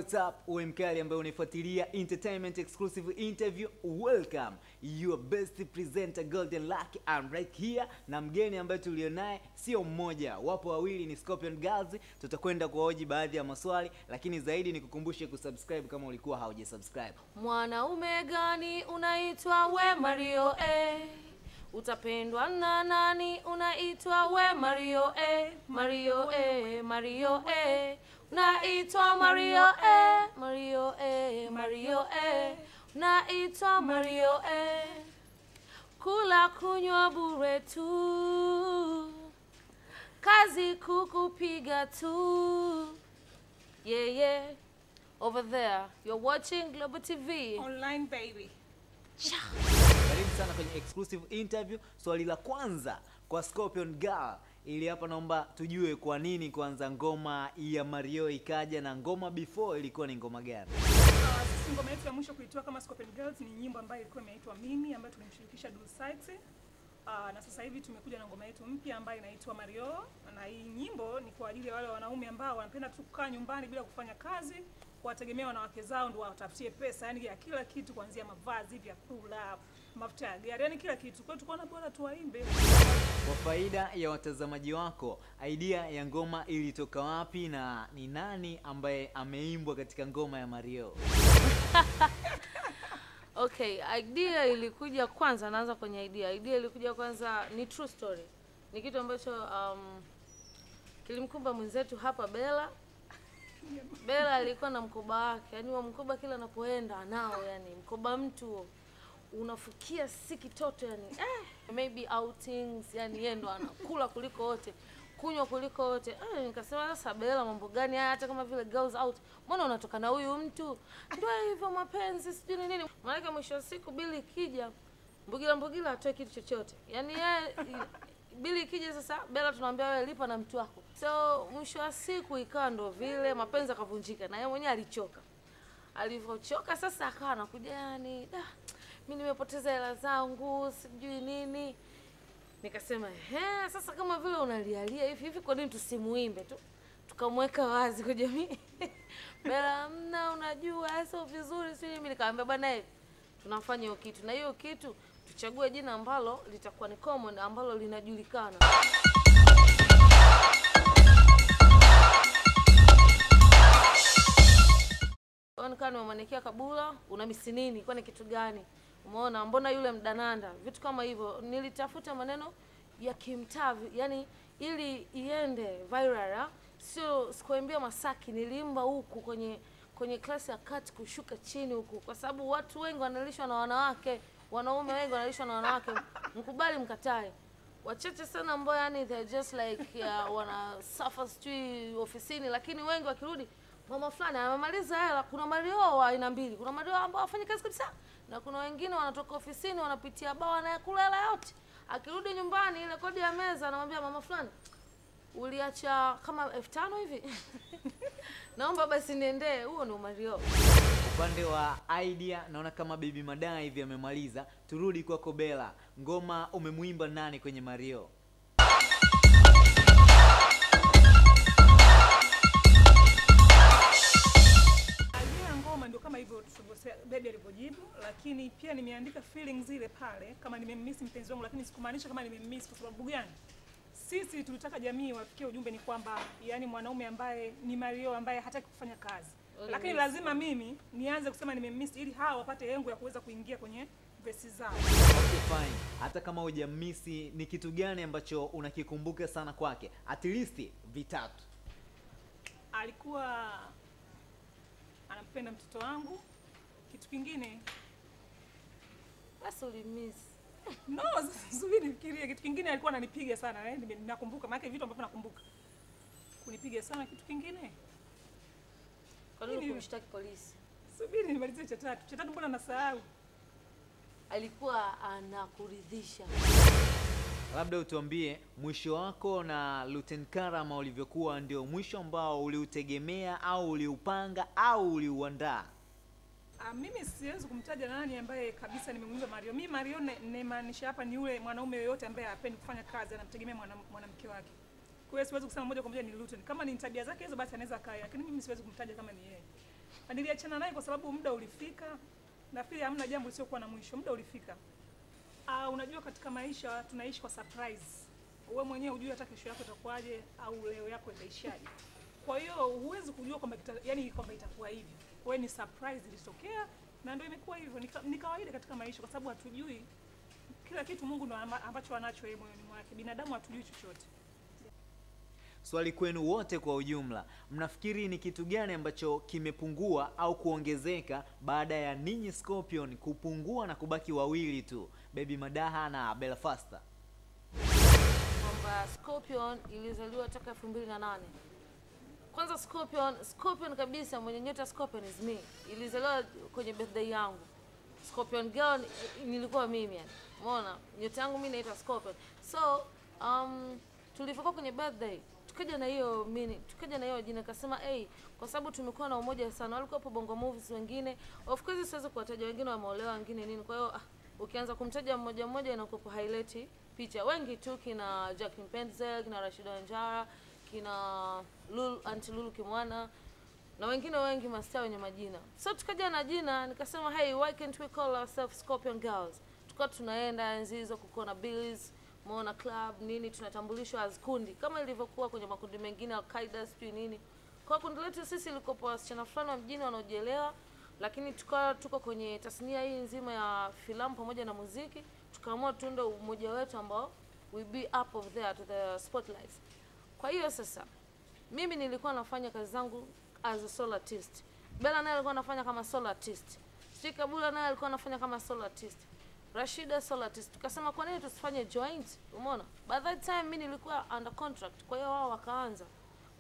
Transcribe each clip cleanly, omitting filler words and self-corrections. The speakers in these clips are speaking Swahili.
What's up, uwe mkali ambaye unaifuatilia entertainment exclusive interview. Welcome your best presenter Golden Lucky. I'm right here na mgeni ambaye tulionaye sio mmoja, wapo wawili, ni Scorpion Girls. Tutakwenda kuhoji baadhi ya maswali, lakini zaidi ni kukumbushe kusubscribe kama ulikuwa haujasubscribe. Mwanaume gani unaitwa we Mario Utapendwa na nani unaitwa we Mario Mario Mario Unaitwa Mario Mario Mario Unaitwa Mario Kula kunywa bure tu, kazi kukupiga tu. Yeah. Over there, you're watching Global TV Online, baby. Karibu sana kwenye exclusive interview. Swali la kwanza kwa Scorpion Girl, ili hapa naomba tujue kwa nini kwanza ngoma ya Mario ikaja na ngoma before ilikuwa ni ngoma gani? Sisi ngoma yetu ya mwisho kuitoa kama Scorpion Girls ni nyimbo ambayo ilikuwa imeitwa Mimi, ambayo tulimshirikisha Dul Sykes. Na sasa hivi tumekuja na ngoma yetu mpya ambayo inaitwa Mario, na hii nyimbo ni kwa ajili ya wale wanaume ambao wanapenda tu kukaa nyumbani bila kufanya kazi, kuwategemea wanawake zao ndio watafutie pesa, yani ya kila kitu, kuanzia mavazi, vyakula, mafuta ya gari, yani kila kitu. Kwa hiyo tukaona bora tuwaimbe. Kwa faida ya watazamaji wako, idea ya ngoma ilitoka wapi na ni nani ambaye ameimbwa katika ngoma ya Mario? Okay, idea ilikuja kwanza, naanza kwenye idea. Idea ilikuja kwanza, ni true story. Ni kitu ambacho kilimkumba mwenzetu hapa Bella. Bella alikuwa na mkoba wake, yani wa mkoba kila anapoenda nao, yani mkoba mtu unafukia si kitoto, yani maybe outings, yani yeye ndo anakula kuliko wote, kunywa kuliko wote. Nikasema sasa Bella, mambo gani haya? Hata kama vile girls out, mbona unatoka na huyu mtu? Ndio hivyo mapenzi, sijui nini. Maana mwisho wa siku Billy ikija, mbugila atoe kitu chochote, yani yeye Billy ikija sasa Bella tunamwambia wewe lipa na mtu wako. So mwisho wa siku ikawa ndo vile mapenzi akavunjika, na yeye mwenyewe alichoka. Alivyochoka sasa akawa anakuja, yani mimi nimepoteza hela zangu, sijui nini. Nikasema sasa kama vile unalialia hivi kwa nini tusimuimbe tu, tukamweka wazi kwa jamii? Bella, unajua sio vizuri, sio mimi. Nikamwambia bwana hivi tunafanya hiyo kitu, na hiyo kitu tuchague jina ambalo litakuwa ni common, ambalo linajulikana. Onekana umanikia Kabula, una misi nini? Kwa ni kitu gani? Umeona mbona yule mdananda? Vitu kama hivyo. Nilitafuta maneno ya kimtavi, yani ili iende viral. Sio sikuambia Masaki, nilimba huku kwenye klasi ya kati kushuka chini huku, kwa sababu watu wengi wanalishwa na wanawake, wanaume wengi wanalishwa na wanawake. Mkubali mkatae. Wachache sana ambao yani they just like wana suffer stui ofisini, lakini wengi wakirudi mama fulani amemaliza hela. Kuna Mario wa aina mbili. Kuna Mario ambao wafanya kazi kabisa, na kuna wengine wanatoka ofisini wanapitia baa na kula hela yote. Akirudi nyumbani ile kodi ya meza anamwambia mama fulani, uliacha kama 5000 hivi. Naomba basi niendee. Huo ni Mario. Upande wa idea naona kama Baby Madai hivi amemaliza. Turudi kwako Bella, ngoma umemuimba nani kwenye Mario? Ndio kama hivyo Baby alivyojibu, lakini pia nimeandika feelings zile pale kama nimemiss mpenzi wangu, lakini sikumaanisha kama nimemiss. Kwa sababu gani? Sisi tulitaka jamii wafikie ujumbe ni kwamba yani mwanaume ambaye ni Mario ambaye hataki kufanya kazi. Lakini lazima mimi nianze kusema nimemiss ili hao wapate yengo ya kuweza kuingia kwenye verse zao. Okay, fine. Hata kama hujamiss, ni kitu gani ambacho unakikumbuka sana kwake? At least vitatu. Alikuwa anampenda mtoto wangu. Kitu kingine basi ulimiss. No, subiri nifikirie. Kitu kingine alikuwa ananipiga sana, nakumbuka maana vitu ambavyo nakumbuka. Kunipiga sana. Kitu kingine kwa nini kumshtaki polisi? Subiri nimalizie cha tatu. Cha tatu mbona nasahau? Alikuwa anakuridhisha. Labda utuambie mwisho wako na Luten Karama ulivyokuwa ndio mwisho ambao uliutegemea au uliupanga au uliuandaa? Mimi siwezi kumtaja nani ambaye kabisa nimemuimba Mario. Mimi Mario nemaanisha hapa ni yule mwanaume yoyote ambaye hapendi kufanya kazi, anamtegemea mwanamke wake. Kwa hiyo siwezi kusema moja kwa moja ni Luton. Kama ni tabia zake hizo basi anaweza kaya, lakini mimi siwezi kumtaja kama ni yeye. Niliachana naye kwa sababu muda ulifika. Nafikiri hamna jambo lisiokuwa na mwisho. Muda ulifika. Unajua katika maisha tunaishi kwa surprise. Wewe mwenyewe hujui hata kesho yako itakuwaje au leo yako itaishaje. Kwa hiyo huwezi kujua kwamba kwamba itakuwa hivi. Wewe ni surprise ilitokea na ndio imekuwa hivyo. Ni kawaida katika maisha kwa sababu hatujui kila kitu. Mungu ndo ambacho anacho yeye moyoni mwake. Binadamu hatujui chochote. Swali kwenu wote kwa ujumla, mnafikiri ni kitu gani ambacho kimepungua au kuongezeka baada ya ninyi Scorpion kupungua na kubaki wawili tu, Baby Madaha na Bella Faster? Kwamba Scorpion ilizaliwa toka 2008. Kwanza Scorpion kabisa, mwenye nyota Scorpion is me. Ilizaliwa kwenye birthday yangu. Scorpion girl nilikuwa mimi yani. Umeona? Nyota yangu mimi naitwa Scorpion. So, tulifika kwenye birthday, tukaja na hiyo jina, kasema kwa sababu tumekuwa na umoja sana. Walikuwa hapo Bongo Movies wengine. Of course siwezi kuwataja, wengine wameolewa, wengine nini. Kwa hiyo ukianza kumtaja mmoja mmoja inakupa highlight picha. Wengi tu kina Jacqueline Penzel, kina Rashida Wanjara, kina Auntie Lulu Kimwana na wengine wengi mastaa wenye majina. So tukaja na jina, nikasema why can't we call ourselves Scorpion Girls? Tukawa tunaenda enzi hizo kukona Bills, Mona Club nini, tunatambulishwa as kundi kama ilivyokuwa kwenye makundi mengine Al-Qaeda sijui nini. Kwa kundi letu sisi likopo wasichana fulani wa mjini wanaojielewa, lakini tuko kwenye tasnia hii nzima ya filamu pamoja na muziki, tukaamua tuunde umoja wetu ambao we be up of there to the spotlights. Kwa hiyo sasa mimi nilikuwa nafanya kazi zangu as a solo artist. Bella naye alikuwa anafanya kama solo artist. Kabula naye alikuwa anafanya kama solo artist. Rashida solo artist. Tukasema kwa nini tusifanye joint? Umeona? By that time mimi nilikuwa under contract. Kwa hiyo wao wakaanza.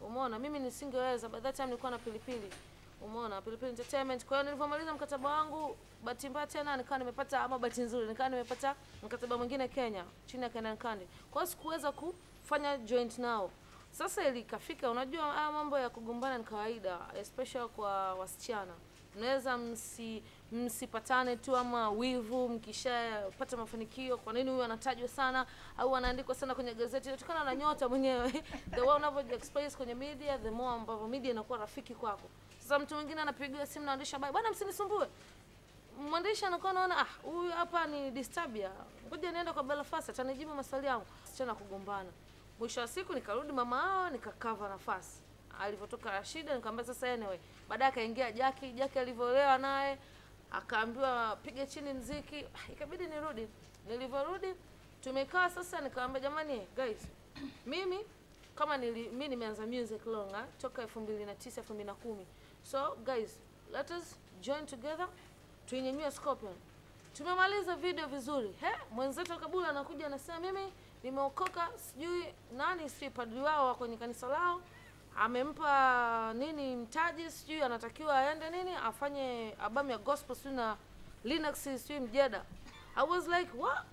Umeona? Mimi nisingeweza. By that time nilikuwa na Pilipili. Umeona? Pilipili Entertainment. Kwa hiyo nilipomaliza mkataba wangu, bahati mbaya tena nikawa nimepata, ama bahati nzuri, nikawa nimepata mkataba mwingine Kenya, chini ya Kenan Kandi. Kwa hiyo sikuweza kufanya joint nao. Sasa ilikafika, unajua mambo ya kugombana ni kawaida, especially kwa wasichana. Mnaweza msipatane tu ama wivu mkishapata mafanikio, kwa nini huyu anatajwa sana au anaandikwa sana kwenye gazeti, inatokana na nyota mwenyewe. The way unavyo express kwenye media, the more ambavyo media inakuwa rafiki kwako. Sasa mtu mwingine anapigiwa simu na mwandishi habari, bwana msinisumbue. Mwandishi anakuwa anaona huyu hapa ni disturbia, ngoja niende kwa Bella Faster atanijibu maswali yangu. Wasichana kugombana. Mwisho wa siku nikarudi mama hao, nikakava nafasi. Alipotoka Rashida nikamwambia sasa anyway. Baadaye akaingia Jackie alivyolewa naye akaambiwa pige chini mziki, ikabidi nirudi. Nilivyorudi tumekaa sasa, nikamwambia jamani guys, mimi kama mimi nimeanza music longa toka 2009 2010. So guys, let us join together tuinyanyue Scorpion. Tumemaliza video vizuri. Mwenzetu Kabula anakuja anasema mimi nimeokoka, sijui nani si padri wao kwenye kanisa lao amempa nini mtaji, sijui anatakiwa aende nini afanye albamu ya gospel sijui na Linux sijui Mjeda. I was like what?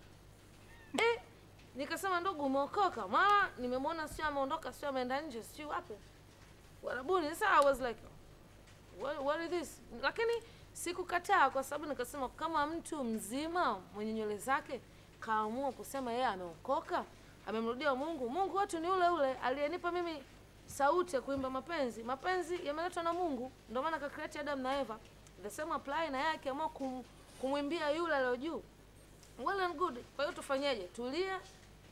Nikasema ndugu umeokoka, mara nimemwona sio ameondoka sio ameenda nje sio wapi warabuni. Sasa I was like what is this? Lakini sikukataa kwa sababu nikasema kama mtu mzima mwenye nywele zake kaamua kusema yeye ameokoka, amemrudia Mungu. Mungu wetu ni ule ule aliyenipa mimi sauti ya kuimba mapenzi. Mapenzi yameletwa na Mungu, ndio maana ka create Adam na Eva. The same apply na yake, amua kumwimbia yule aliye juu. Well and good. Kwa hiyo tufanyeje? Tulie,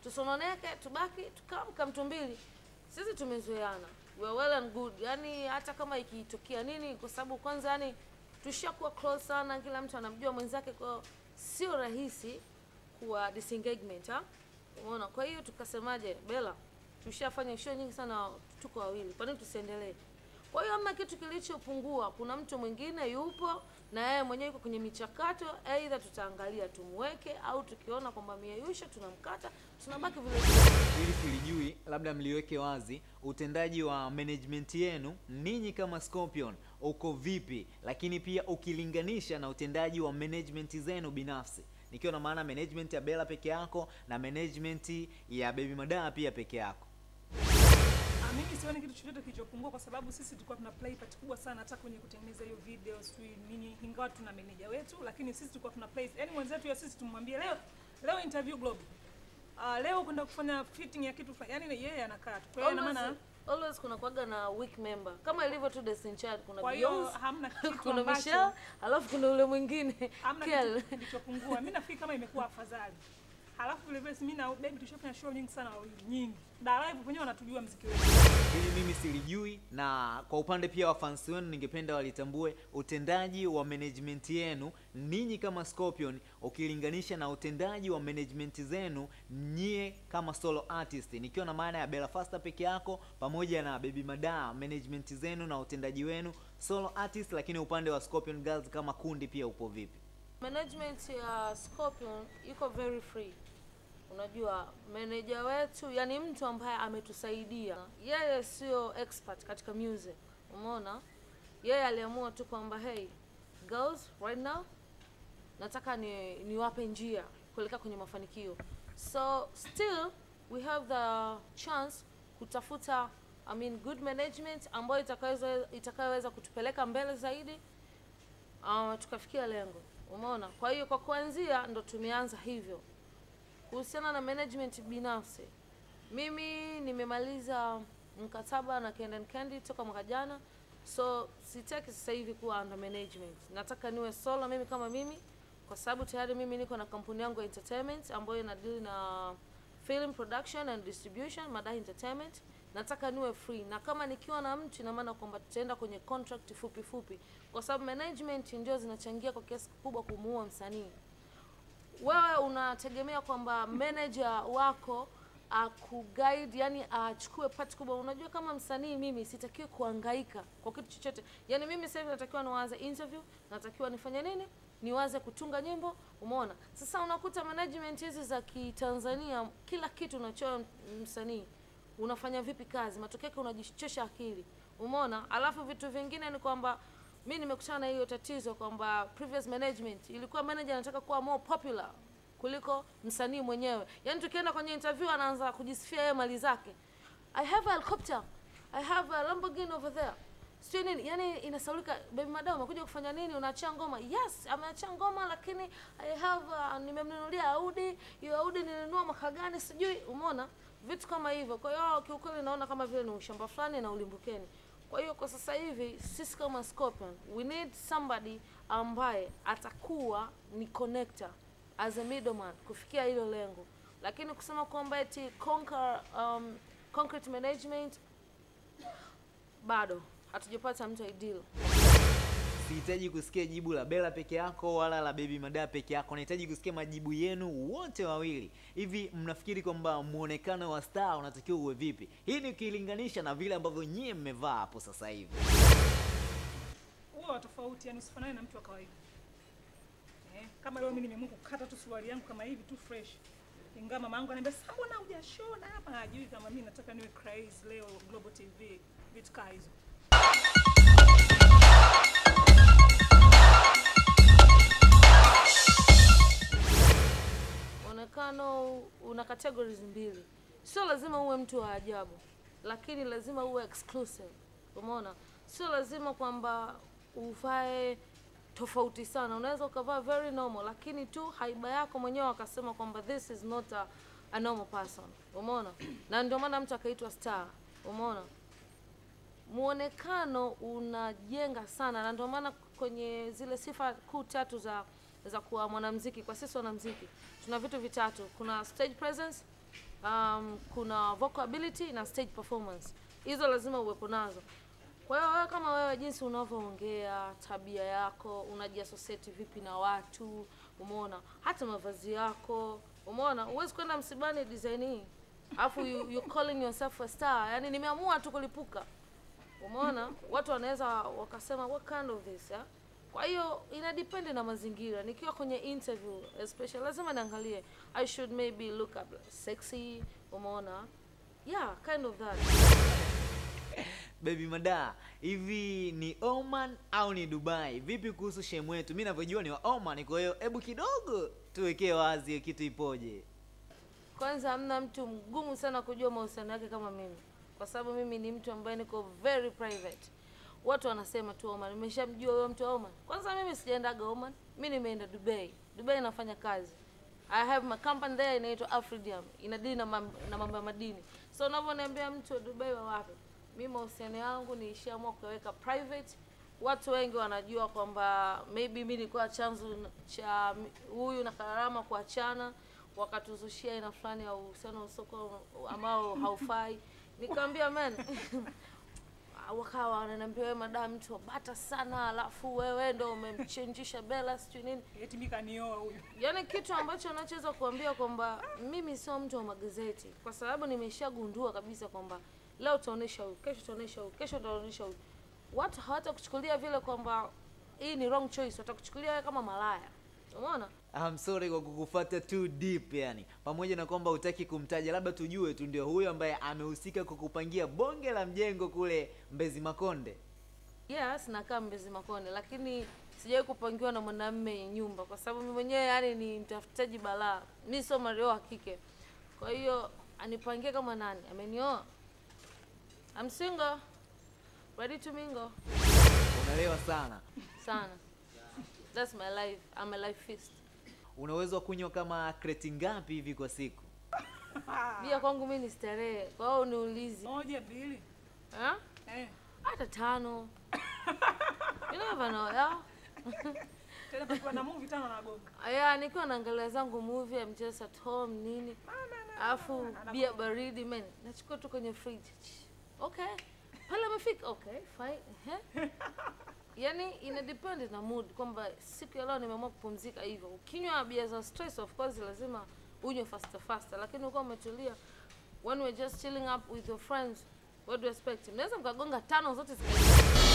tusononeke, tubaki, tukamka mtu mbili. Sisi tumezoeana. We well and good. Yaani hata kama ikitokea nini, kwa sababu kwanza yani tushakuwa close sana, kila mtu anamjua mwenzake, kwa sio rahisi kuwa disengagement umeona. Kwa hiyo tukasemaje, Bella tushafanya show nyingi sana, tuko wawili, kwa nini tusiendelee? Kwa hiyo ama kitu kilichopungua, kuna mtu mwingine yupo na yeye mwenyewe yuko kwenye michakato, either tutaangalia tumweke au tukiona kwamba mieyusha tunamkata, tunabaki vile vile. Ili tulijui, labda mliweke wazi utendaji wa management yenu ninyi kama Scorpion uko vipi, lakini pia ukilinganisha na utendaji wa management zenu binafsi. Nikiwa na maana management ya Bella peke yako na management ya Baby Madaha pia peke yako. Mimi sioni kitu chochote kilichopungua kwa sababu sisi tulikuwa tuna play part kubwa sana hata kwenye kutengeneza hiyo video sijui nini, ingawa tuna manager wetu, lakini sisi tulikuwa tuna play. Yaani mwenzetu ya sisi tumwambie leo interview Globe. Leo kwenda kufanya fitting ya kitu fulani. Yaani yeye anakaa tu. Kwa hiyo ina maana always kuna kuaga na weak member. Kama ilivyo tu Destiny Child kuna Kwa hiyo Beyonce, hamna kitu kuna ambacho Michelle, alafu kuna ule mwingine. hamna Kel. kitu kilichopungua. Mimi nafikiri kama imekuwa afadhali. Halafu vile vile mimi na Baby tushafanya show nyingi sana wawili, nyingi. Da live wenyewe wanatujua muziki wetu. Hili mimi silijui, na kwa upande pia wa fans wenu ningependa walitambue utendaji wa management yenu ninyi kama Scorpion ukilinganisha na utendaji wa management zenu nyie kama solo artist, nikiwa na maana ya Bella Faster peke yako pamoja na Baby Mada, management zenu na utendaji wenu solo artist, lakini upande wa Scorpion Girls kama kundi pia upo vipi? Management ya Scorpion iko very free. Unajua manager wetu yani mtu ambaye ametusaidia, yeye sio expert katika music, umeona, yeye aliamua tu kwamba hey girls, right now nataka niwape njia kuelekea kwenye mafanikio. So still we have the chance kutafuta good management ambayo itakayoweza kutupeleka mbele zaidi, tukafikia lengo, umeona. Kwa hiyo kwa kuanzia ndo tumeanza hivyo. Kuhusiana na management binafsi, mimi nimemaliza mkataba na Candy toka mwaka jana, so sitaki sasa hivi kuwa under management. Nataka niwe solo mimi kama mimi, kwa sababu tayari mimi niko na kampuni yangu ya entertainment ambayo inadeal na film production and distribution, Mada Entertainment. Nataka niwe free, na kama nikiwa na mtu ina maana kwamba tutaenda kwenye contract fupi, kwa sababu management ndio zinachangia kwa kiasi kikubwa kumuua msanii. Wewe unategemea kwamba manager wako akuguide, yani achukue part kubwa. Unajua kama msanii mimi sitakiwi kuhangaika kwa kitu chochote. Yani mimi sasa hivi natakiwa niwaze interview, natakiwa nifanye nini? Niwaze kutunga nyimbo, umeona? Sasa unakuta management hizi za Kitanzania kila kitu unachoa msanii. Unafanya vipi kazi? Matokeo yake unajichosha akili. Umeona? Alafu vitu vingine ni kwamba mimi nimekutana na hiyo tatizo kwamba previous management ilikuwa manager anataka kuwa more popular kuliko msanii mwenyewe. Yaani tukienda kwenye interview anaanza kujisifia yeye mali zake. I have a helicopter. I have a Lamborghini over there. Sio nini? Yaani inasaulika, Baby Mada umekuja kufanya nini? Unaachia ngoma? Yes, ameachia ngoma, lakini I have nimemnunulia Audi. Hiyo Audi nilinunua mwaka gani sijui, umeona? Vitu kama hivyo. Kwa hiyo kiukweli naona kama vile ni ushamba fulani na ulimbukeni. Kwa hiyo kwa sasa hivi sisi kama Scorpion we need somebody ambaye atakuwa ni connector as a middleman kufikia hilo lengo. Lakini kusema kwamba eti concrete management bado hatujapata mtu ideal. Sihitaji kusikia jibu la Bella peke yako wala la Baby Mada peke yako. Nahitaji kusikia majibu yenu wote wawili. Hivi mnafikiri kwamba muonekano wa star unatakiwa uwe vipi? Hii ni ukilinganisha na vile ambavyo nyie mmevaa hapo sasa hivi. Huwa tofauti, yani usifanane na mtu wa kawaida. Kama leo mimi nimeamua kukata tu suruali yangu kama hivi tu fresh. Ingawa mama yangu ananiambia sasa mbona hujashona hapa? Hajui kama mimi nataka niwe crazy leo Global TV vitu kama hizo. Muonekano una categories mbili. Sio lazima uwe mtu wa ajabu, lakini lazima uwe exclusive. Umeona? Sio lazima kwamba uvae tofauti sana. Unaweza ukavaa very normal, lakini tu haiba yako mwenyewe akasema kwamba this is not a normal person. Umeona? Na ndio maana mtu akaitwa star. Umeona? Muonekano unajenga sana, na ndio maana kwenye zile sifa kuu tatu za kuwa mwanamuziki, kwa sisi wanamuziki tuna vitu vitatu. Kuna stage presence, kuna vocal ability na stage performance. Hizo lazima uwepo nazo. Kwa hiyo wewe kama wewe jinsi unavyoongea, tabia yako, unajiassociate vipi na watu, umeona? Hata mavazi yako, umeona? Uwezi kwenda msibani design hii. Alafu you calling yourself a star. Yaani nimeamua tu kulipuka. Umeona? Watu wanaweza wakasema what kind of this, yeah? Kwa hiyo ina depend na mazingira. Nikiwa kwenye interview especially lazima niangalie I should maybe look up sexy, umeona? Yeah, kind of that. Baby Mada, hivi ni Oman au ni Dubai? Vipi kuhusu shemu wetu? Mimi ninavyojua ni wa Oman, kwa hiyo hebu kidogo tuwekee wazi hiyo kitu ipoje. Kwanza hamna mtu mgumu sana kujua mahusiano yake kama mimi. Kwa sababu mimi ni mtu ambaye niko very private. Watu wanasema tu Oman, nimeshamjua huyo mtu wa Oman. Kwanza mimi sijaendaga Oman, mimi nimeenda Dubai. Dubai nafanya kazi. I have my company there inaitwa Afridium. Inadili na mambo ya madini. So unavyoniambia mtu wa Dubai wa wapi? mimi mahusiano yangu nilishaamua kuweka private. Watu wengi wanajua kwamba maybe mimi nilikuwa chanzo cha huyu na Karama kuachana, wakatuzushia aina fulani ya uhusiano usoko ambao haufai. Nikamwambia man wakawa wananiambia wewe madam mtu wabata sana, alafu wewe ndio umemchangisha Bella sio nini. Eti mimi kanioa huyu. Yaani kitu ambacho anachoweza kuambia kwamba mimi sio mtu wa magazeti, kwa sababu nimeshagundua kabisa kwamba leo utaonesha huyu, kesho utaonesha huyu, kesho utaonesha huyu. Watu hawatakuchukulia vile kwamba hii ni wrong choice, watakuchukulia wewe kama malaya. Umeona? I'm sorry kwa kukufuata too deep yani. Pamoja na kwamba hutaki kumtaja, labda tujue tu ndio huyo ambaye amehusika kukupangia bonge la mjengo kule Mbezi Makonde. Yes, nakaa Mbezi Makonde, lakini sijawahi kupangiwa na mwanamume nyumba kwa sababu mimi mwenyewe yani ni mtafutaji balaa. Mimi sio Mario wa kike. Kwa hiyo anipangie kama nani? Amenioa. I'm single. Ready to mingle. Unaelewa sana. Sana. That's my life. I'm a life feast. Unaweza kunywa kama kreti ngapi hivi kwa siku? Bia kwangu mimi ni starehe. Kwa hiyo uniulizi. 1 2. Hata 5. You never know, yeah. Tena pakiwa na movie 5 na gonga. Yeah, nikiwa naangalia zangu movie, I'm just at home nini. Alafu bia baridi man, nachukua tu kwenye fridge. Okay. Pale amefika. Okay, fine. Yaani ina depend na mood kwamba siku ya leo nimeamua kupumzika hivyo. Ukinywa bia za stress of course lazima unywe faster, lakini ukiwa umetulia, when we're just chilling up with your friends, what do you expect? Mnaweza mkagonga 5 zote zikaisha.